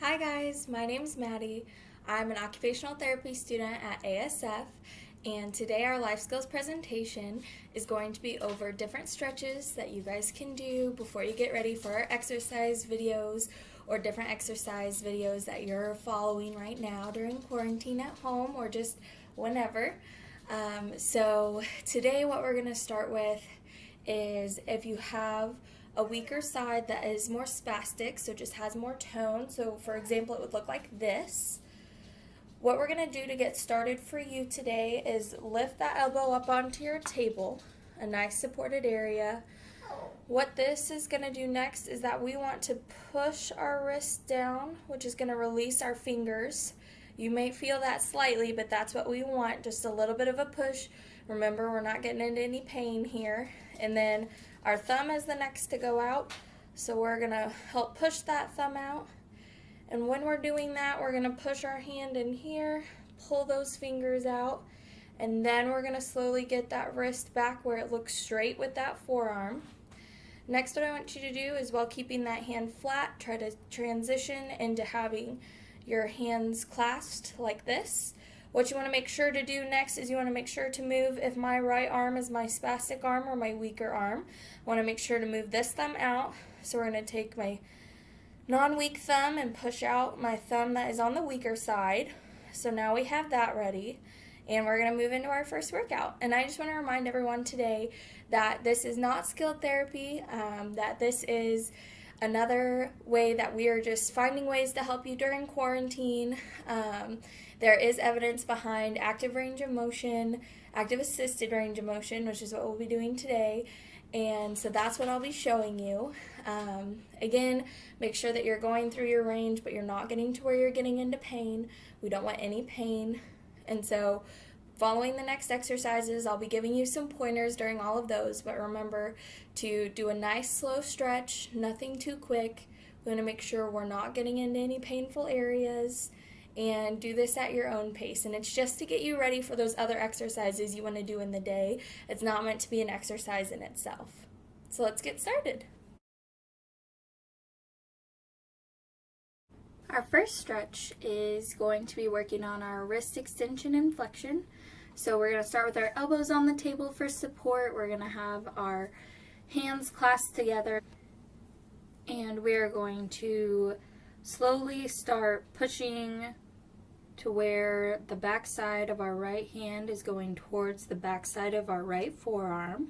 Hi guys, my name's Maddie. I'm an occupational therapy student at ASF, and today our life skills presentation is going to be over different stretches that you guys can do before you get ready for our exercise videos or different exercise videos that you're following right now during quarantine at home or just whenever. So today what we're going to start with is if you have a weaker side that is more spastic, so just has more tone. So for example, it would look like this. What we're going to do to get started for you today is lift that elbow up onto your table, a nice supported area. What this is going to do next is that we want to push our wrist down, which is going to release our fingers. You may feel that slightly, but that's what we want, just a little bit of a push. Remember, we're not getting into any pain here. And then our thumb is the next to go out, so we're going to help push that thumb out. And when we're doing that, we're going to push our hand in here, pull those fingers out, and then we're going to slowly get that wrist back where it looks straight with that forearm. Next, what I want you to do is, while keeping that hand flat, try to transition into having your hands clasped like this. What you want to make sure to do next is you want to make sure to move, if my right arm is my spastic arm or my weaker arm, I want to make sure to move this thumb out. So we're going to take my non-weak thumb and push out my thumb that is on the weaker side. So now we have that ready, and we're going to move into our first workout. And I just want to remind everyone today that this is not skilled therapy, that this is another way that we are just finding ways to help you during quarantine. There is evidence behind active range of motion, active assisted range of motion, which is what we'll be doing today. And so that's what I'll be showing you. Again, make sure that you're going through your range, but you're not getting to where you're getting into pain. We don't want any pain. And so following the next exercises, I'll be giving you some pointers during all of those, but remember to do a nice slow stretch, nothing too quick. We want to make sure we're not getting into any painful areas, and do this at your own pace. And it's just to get you ready for those other exercises you want to do in the day. It's not meant to be an exercise in itself. So let's get started. Our first stretch is going to be working on our wrist extension and flexion. So we're going to start with our elbows on the table for support. We're going to have our hands clasped together, and we're going to slowly start pushing to where the back side of our right hand is going towards the back side of our right forearm.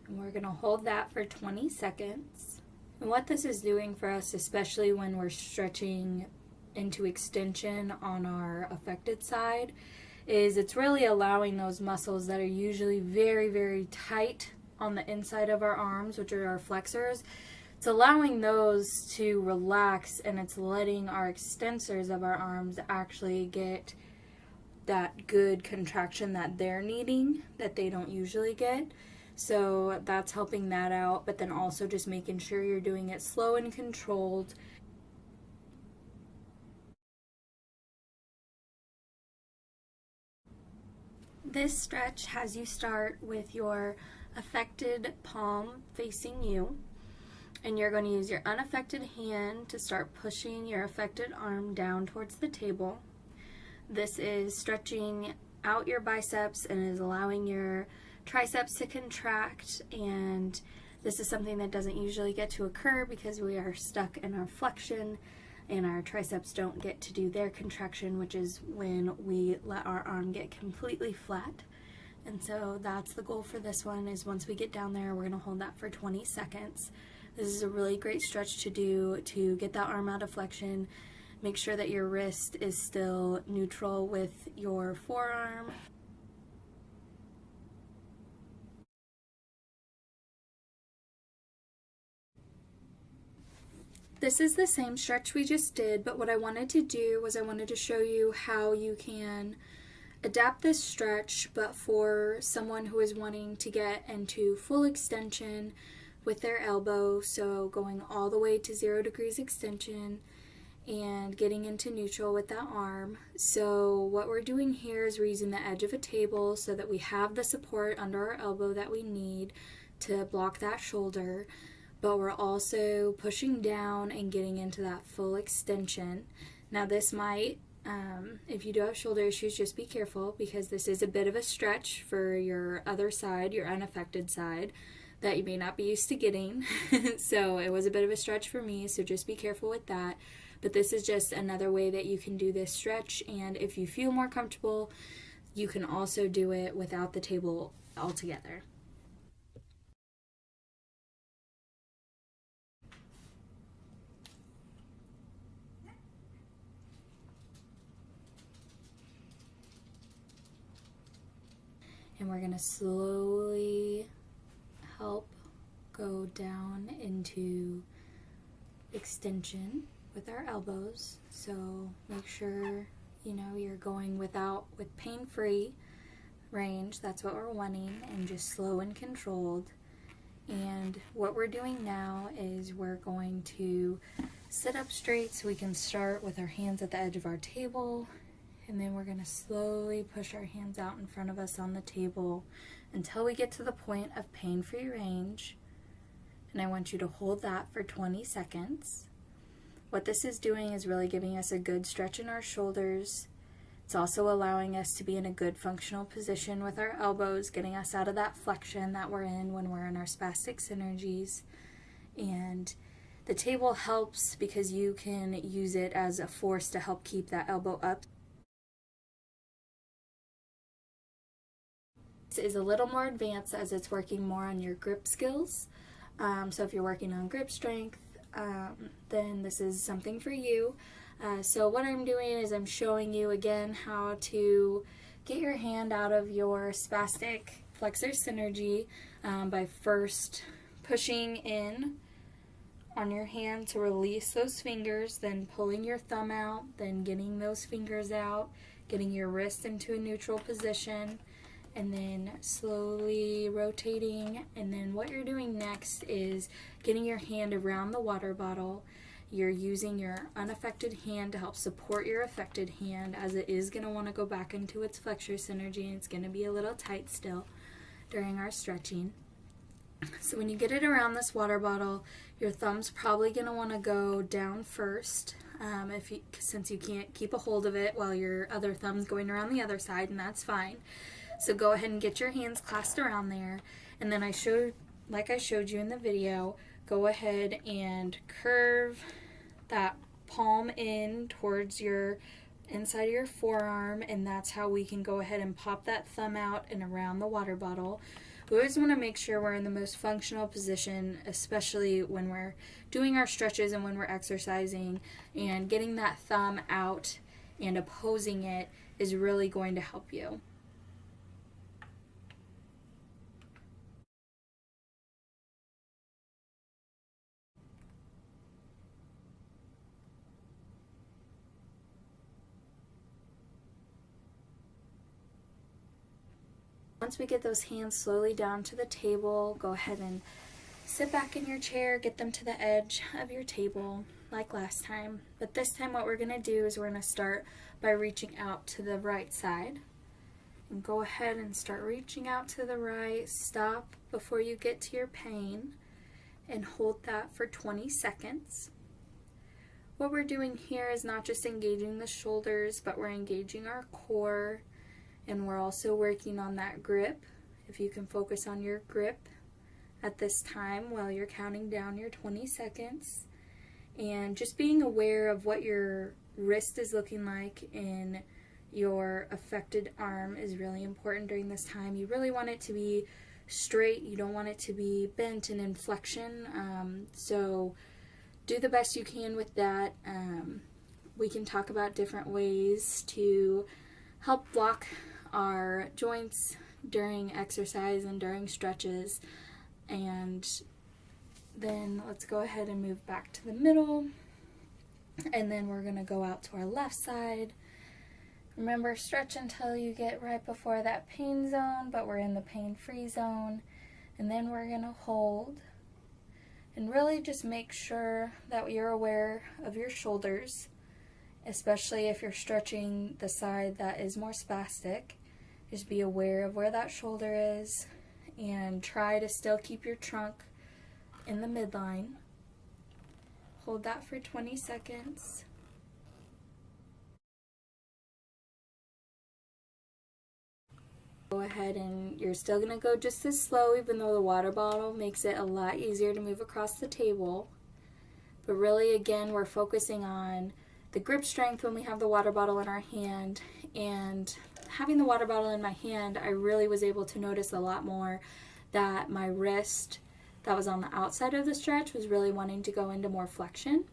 And we're going to hold that for 20 seconds. And what this is doing for us, especially when we're stretching into extension on our affected side, is it's really allowing those muscles that are usually very, very tight on the inside of our arms, which are our flexors. It's allowing those to relax, and it's letting our extensors of our arms actually get that good contraction that they're needing, that they don't usually get. So that's helping that out, but then also just making sure you're doing it slow and controlled. This stretch has you start with your affected palm facing you, and you're going to use your unaffected hand to start pushing your affected arm down towards the table. This is stretching out your biceps and is allowing your triceps to contract, and this is something that doesn't usually get to occur because we are stuck in our flexion and our triceps don't get to do their contraction, which is when we let our arm get completely flat. And so that's the goal for this one, is once we get down there, we're going to hold that for 20 seconds. This is a really great stretch to do to get that arm out of flexion. Make sure that your wrist is still neutral with your forearm. This is the same stretch we just did, but what I wanted to do was I wanted to show you how you can adapt this stretch, but for someone who is wanting to get into full extension with their elbow, so going all the way to 0 degrees extension and getting into neutral with that arm. So what we're doing here is we're using the edge of a table so that we have the support under our elbow that we need to block that shoulder. but we're also pushing down and getting into that full extension. Now this might, if you do have shoulder issues, just be careful because this is a bit of a stretch for your other side, your unaffected side, that you may not be used to getting. So it was a bit of a stretch for me, so just be careful with that. But this is just another way that you can do this stretch, and if you feel more comfortable, you can also do it without the table altogether. And we're going to slowly help go down into extension with our elbows. So make sure, you're going with pain-free range. That's what we're wanting, and just slow and controlled. And what we're doing now is we're going to sit up straight so we can start with our hands at the edge of our table. And then we're going to slowly push our hands out in front of us on the table until we get to the point of pain-free range. And I want you to hold that for 20 seconds. What this is doing is really giving us a good stretch in our shoulders. It's also allowing us to be in a good functional position with our elbows, getting us out of that flexion that we're in when we're in our spastic synergies. And the table helps because you can use it as a force to help keep that elbow up. Is a little more advanced as it's working more on your grip skills. So if you're working on grip strength, then this is something for you. So what I'm doing is I'm showing you again how to get your hand out of your spastic flexor synergy by first pushing in on your hand to release those fingers, then pulling your thumb out, then getting those fingers out, getting your wrist into a neutral position, and then slowly rotating. And then what you're doing next is getting your hand around the water bottle. You're using your unaffected hand to help support your affected hand, as it is going to want to go back into its flexor synergy, and it's going to be a little tight still during our stretching. So when you get it around this water bottle, your thumb's probably going to want to go down first, since you can't keep a hold of it while your other thumb's going around the other side, and that's fine. So go ahead and get your hands clasped around there, and then like I showed you in the video, go ahead and curve that palm in towards your inside of your forearm, and that's how we can go ahead and pop that thumb out and around the water bottle. We always want to make sure we're in the most functional position, especially when we're doing our stretches and when we're exercising, and getting that thumb out and opposing it is really going to help you. Once we get those hands slowly down to the table, go ahead and sit back in your chair, get them to the edge of your table like last time. But this time what we're going to do is we're going to start by reaching out to the right side. And go ahead and start reaching out to the right. Stop before you get to your pain and hold that for 20 seconds. What we're doing here is not just engaging the shoulders, but we're engaging our core. And we're also working on that grip. If you can focus on your grip at this time while you're counting down your 20 seconds. And just being aware of what your wrist is looking like in your affected arm is really important during this time. You really want it to be straight. You don't want it to be bent and in flexion. So do the best you can with that. We can talk about different ways to help block our joints during exercise and during stretches. And then let's go ahead and move back to the middle, and then we're going to go out to our left side. Remember, stretch until you get right before that pain zone, but we're in the pain-free zone. And then we're going to hold and really just make sure that you're aware of your shoulders, especially if you're stretching the side that is more spastic. Just be aware of where that shoulder is and try to still keep your trunk in the midline. Hold that for 20 seconds. Go ahead and you're still going to go just as slow, even though the water bottle makes it a lot easier to move across the table. But really, again, we're focusing on the grip strength when we have the water bottle in our hand. And having the water bottle in my hand, I really was able to notice a lot more that my wrist that was on the outside of the stretch was really wanting to go into more flexion.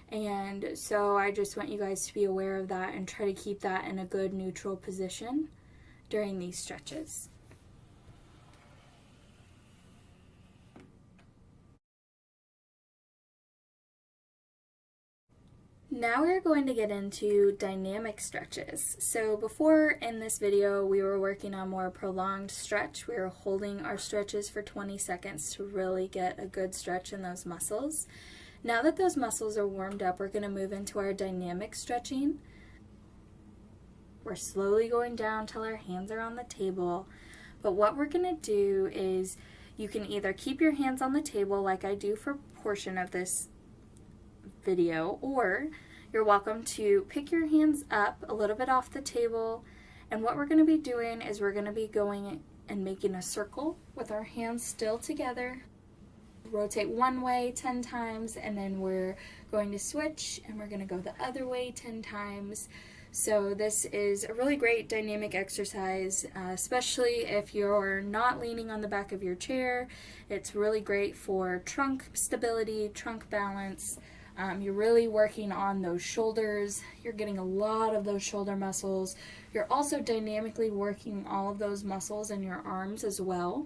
And so I just want you guys to be aware of that and try to keep that in a good neutral position during these stretches. Now we're going to get into dynamic stretches. So before in this video we were working on more prolonged stretch. We were holding our stretches for 20 seconds to really get a good stretch in those muscles. Now that those muscles are warmed up, we're going to move into our dynamic stretching. We're slowly going down till our hands are on the table. But what we're going to do is you can either keep your hands on the table like I do for a portion of this video, or you're welcome to pick your hands up a little bit off the table, and what we're going to be doing is we're going to be going and making a circle with our hands still together. Rotate one way 10 times, and then we're going to switch and we're going to go the other way 10 times. So this is a really great dynamic exercise, especially if you're not leaning on the back of your chair. It's really great for trunk stability, trunk balance. You're really working on those shoulders. You're getting a lot of those shoulder muscles. You're also dynamically working all of those muscles in your arms as well.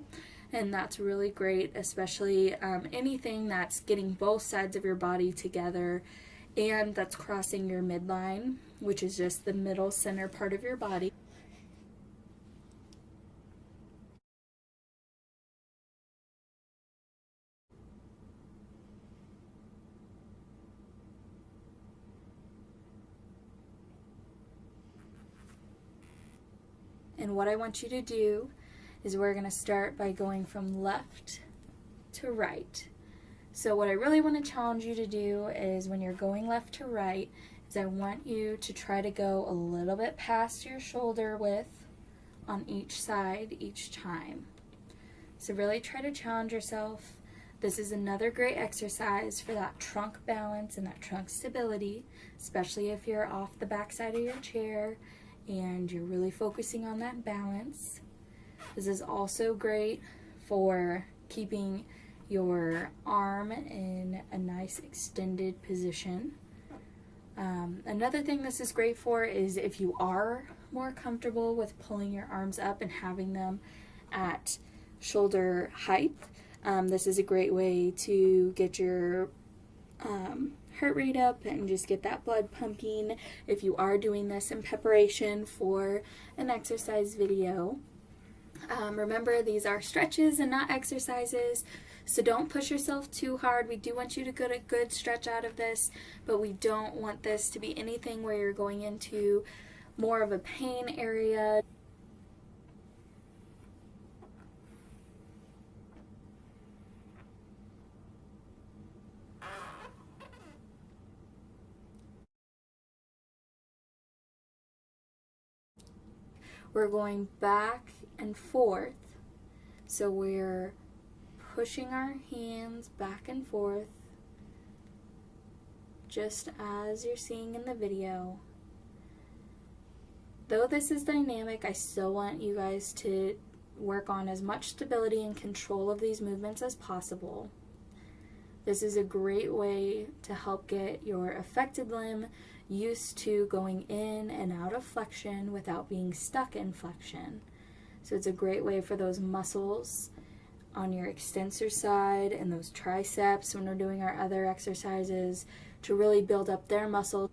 And that's really great, especially anything that's getting both sides of your body together and that's crossing your midline, which is just the middle center part of your body. And what I want you to do is we're going to start by going from left to right. So what I really want to challenge you to do is when you're going left to right, is I want you to try to go a little bit past your shoulder width on each side each time. So really try to challenge yourself. This is another great exercise for that trunk balance and that trunk stability, especially if you're off the back side of your chair and you're really focusing on that balance. This is also great for keeping your arm in a nice extended position. Another thing this is great for is if you are more comfortable with pulling your arms up and having them at shoulder height. This is a great way to get your heart rate up and just get that blood pumping if you are doing this in preparation for an exercise video. Remember, these are stretches and not exercises, so don't push yourself too hard. We do want you to get a good stretch out of this, but we don't want this to be anything where you're going into more of a pain area. We're going back and forth, so we're pushing our hands back and forth, just as you're seeing in the video. Though this is dynamic, I still want you guys to work on as much stability and control of these movements as possible. This is a great way to help get your affected limb used to going in and out of flexion without being stuck in flexion. So it's a great way for those muscles on your extensor side and those triceps when we're doing our other exercises to really build up their muscles.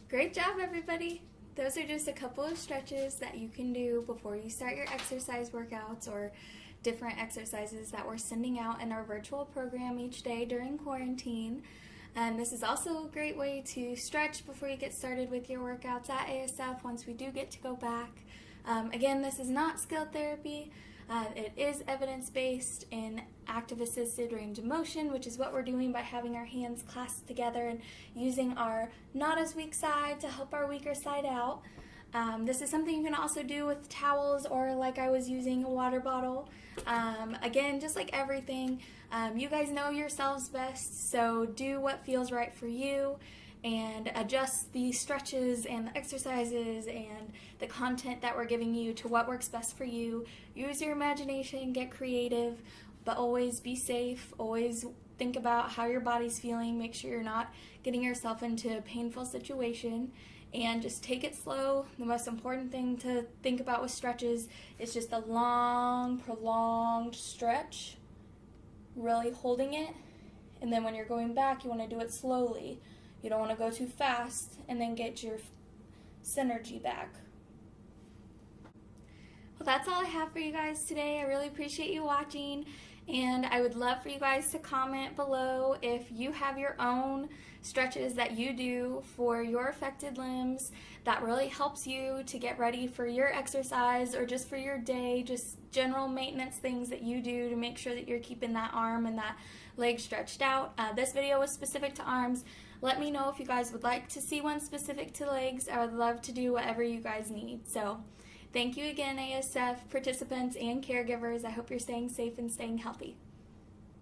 Great job, everybody! Those are just a couple of stretches that you can do before you start your exercise workouts or different exercises that we're sending out in our virtual program each day during quarantine. And this is also a great way to stretch before you get started with your workouts at ASF once we do get to go back. Again, this is not skill therapy. It is evidence-based in active assisted range of motion, which is what we're doing by having our hands clasped together and using our not as weak side to help our weaker side out. This is something you can also do with towels or like I was using a water bottle. Again, just like everything, you guys know yourselves best, so do what feels right for you and adjust the stretches and the exercises and the content that we're giving you to what works best for you. Use your imagination, get creative, but always be safe. Always think about how your body's feeling. Make sure you're not getting yourself into a painful situation, and just take it slow. The most important thing to think about with stretches is just a long, prolonged stretch, really holding it, and then when you're going back, you want to do it slowly. You don't want to go too fast and then get your synergy back. Well, that's all I have for you guys today. I really appreciate you watching, and I would love for you guys to comment below if you have your own stretches that you do for your affected limbs that really helps you to get ready for your exercise or just for your day, just general maintenance things that you do to make sure that you're keeping that arm and that leg stretched out. This video was specific to arms. Let me know if you guys would like to see one specific to legs. I would love to do whatever you guys need. So thank you again, ASF participants and caregivers. I hope you're staying safe and staying healthy.